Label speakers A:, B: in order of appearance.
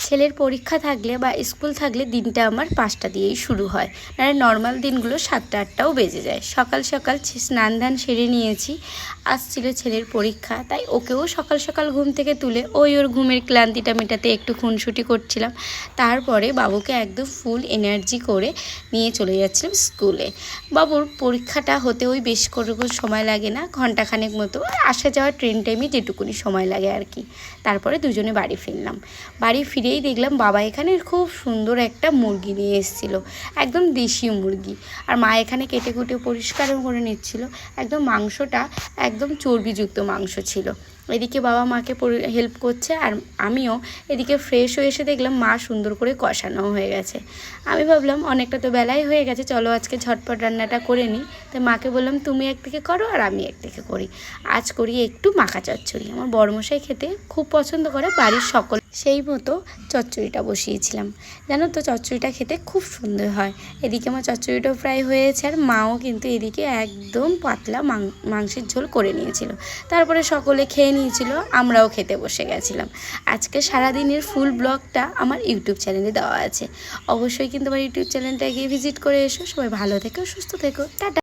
A: ছেলের পরীক্ষা থাকলে বা স্কুল থাকলে দিনটা আমার 5টা দিয়েই শুরু হয়, নাহলে নর্মাল দিনগুলো 7টা 8টাও বেজে যায়। সকাল সকাল স্নান ধান সেরে নিয়েছি। আজ ছিল ছেলের পরীক্ষা, তাই ওকেও সকাল সকাল ঘুম থেকে তুলে ওর ঘুমের ক্লান্তিটা মেটাতে একটু খুনসুটি করছিলাম। তারপরে বাবুকে একদম ফুল এনার্জি করে নিয়ে চলে যাচ্ছিলাম স্কুলে। বাবুর পরীক্ষাটা হতে বেশ করে সময় লাগে না, ঘন্টাখানেক মতো, আসা যাওয়ার ট্রেন টাইমে যেটুকুনি সময় লাগে আর কি। তারপরে দুজনে বাড়ি ফিরলাম। বাড়ি ফিরেই দেখলাম বাবা এখানে খুব সুন্দর একটা মুরগি নিয়ে এসেছিলো, একদম দেশি মুরগি। আর মা এখানে কেটে কুটে পরিষ্কার করে নিচ্ছিল। একদম মাংসটা একদম চর্বিযুক্ত মাংস ছিল। এদিকে বাবা মাকে হেল্প করছে, আর আমিও এদিকে ফ্রেশ হয়ে এসে দেখলাম মা সুন্দর করে কষানো হয়ে গেছে। আমি ভাবলাম অনেকটা তো বেলাই হয়ে গেছে, চলো আজকে ঝটপট রান্নাটা করে নিই। তাই মাকে বললাম তুমি একদিকে করো আর আমি একদিকে করি। আজ করি একটু মাখা চচ্চড়ি, আমার বড়মশাই খেতে খুব পছন্দ করে, বাড়ির সকল সেই মতো চচ্চড়িটা বসিয়েছিলাম। জানো তো চচ্চড়িটা খেতে খুব সুন্দর হয়। এদিকে আমার চচ্চড়িটাও প্রায় হয়েছে, আর মাও কিন্তু এদিকে একদম পাতলা মাংসের ঝোল করে নিয়েছিল। তারপরে সকলে খেয়ে নিয়েছিল, আমরাও খেতে বসে গেছিলাম। আজকে সারাদিনের ফুল ব্লগটা আমার ইউটিউব চ্যানেলে দেওয়া আছে, অবশ্যই কিন্তু আমার ইউটিউব চ্যানেলটা গিয়ে ভিজিট করে এসো। সবাই ভালো থেকো, সুস্থ থেকো, টাটা।